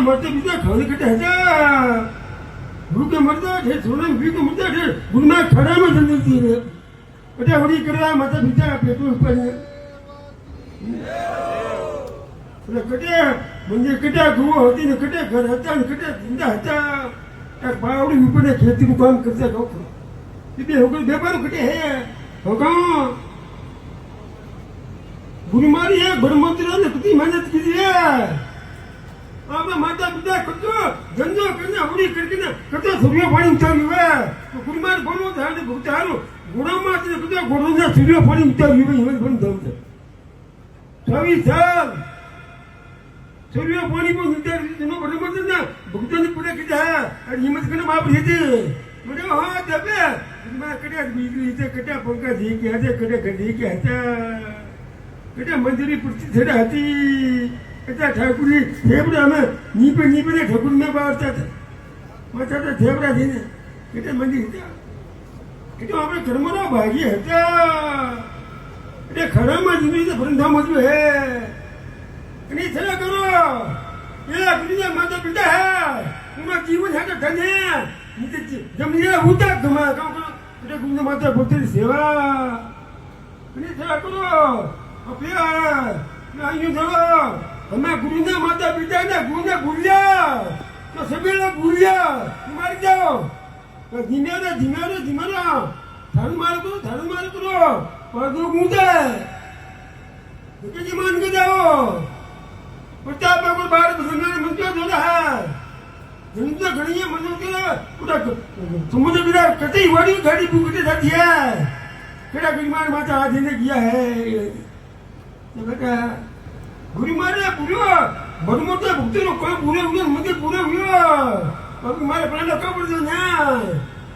मरते बिना खाने कटे हटा भूखे मरता थे सोने भूखे मरता थे गुना खड़ा में जल्दी थी कटे होड़ी करा माता बिना पेटो ऊपर कटे म्हणजे कटे गुवा होती ने कटे घर हता ने कटे जिंदा हता एक बावड़ी ऊपर ने खेती को काम करता गाँव इतने होकर व्यापार कटे है होगा गुरुमारी है गुरुमंत्री ने कितनी मेहनत की है आपने माता पिता कतो धंधो करना होड़ी करके ना कतो सूर्य पानी उतारी हुआ तो गुरुमार बोलो था ने भुगतारो गुरुमार ने कतो गुरु ने सूर्य पानी उतारी हुआ हिमत बन दम से 26 साल सूर्य पानी को उतारी दोनों बराबर ना भुगतान पूरा किया और हिम्मत करना माप देते मुझे हाँ दबे मैं कटे बिजली से कटे पंखा दी के हते कटे गदी के हता कटे मंदिरी पुरती थेड़ा हती कटे ठाकुरी थेबड़ा में नीपे ने ठाकुर में बारता था माता तो थेबड़ा थी ने कटे मंदिर था कटे આપણે કર્મનો ભાગી હતા એટલે ખરામાં જીવી તો ભરંધા મજુ હે અને થયા કરો એ અગ્નિના માતા પિતા હે ઉમા જીવન હે તો ધન્ય નીચે જમીને ઉતા ગમા કામ કરો એટલે ગુરુના માતા ભક્તની સેવા અને થયા કરો આપણે આયુ જવા અમે ગુરુના માતા પિતાને ગુરુને ભૂલ્યા તો સબેલા ભૂલ્યા મારી જાઓ ધીમેરા થારું માર કરો પડદો ગૂંજે जी मान के जाओ प्रताप बाबू बाहर बसना मंत्र जोड़ा है जिंदा घड़ी है मंत्र के पूरा समुद्र बिना कटी वाली गाड़ी बुकटे जाती है केड़ा गुरुमार माता आज ने किया है तो बेटा गुरुमार ने पूरा बड़मोटे भक्ति रो कोई पूरे हुए मंदिर पूरे हुए अब हमारे प्राण का पड़ जो ना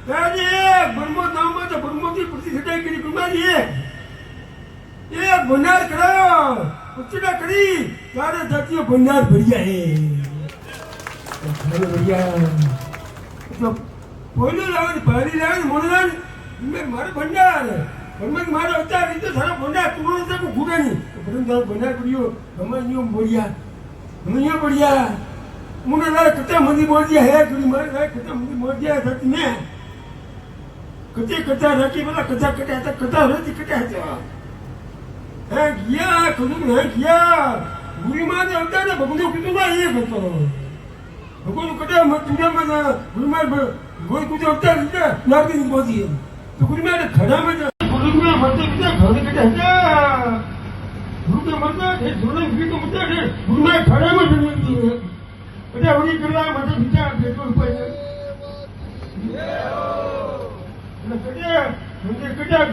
ताजे बड़मो नाम में तो बड़मोटी प्रति सटाई की गुरुमार ये भंडार करो उचड़ा करी सारे जातियों भंडार बढ़िया है बढ़िया तो बोलो लावन पानी लावन मोड़न मैं मारे भंडार हमें मारे होता है तो सारा भंडार तुम्हारे से को घूटा नहीं तो भंडार करियो हमें यूं बढ़िया मुने लाए कच्चा मंदी बोल दिया है गुरु मारे लाए कच्चा मंदी बोल दिया है सच में कच्चा रखी वाला कच्चा रहती कटा है है किया कदम है किया गुरु मां ने होता है बंदो कितना ये करतो भगवान कटे मत तुझे में गुरु मां गोल कुछ होता है नाकी नहीं बोलती है तो गुरु मां ने खड़ा में गुरु मां मरते कितना घर कटे है गुरु के मरना है सोने भी तो मरता है गुरु मां खड़ा में बनती है कटे होनी करला मत बिचा बेटो ऊपर ये कटे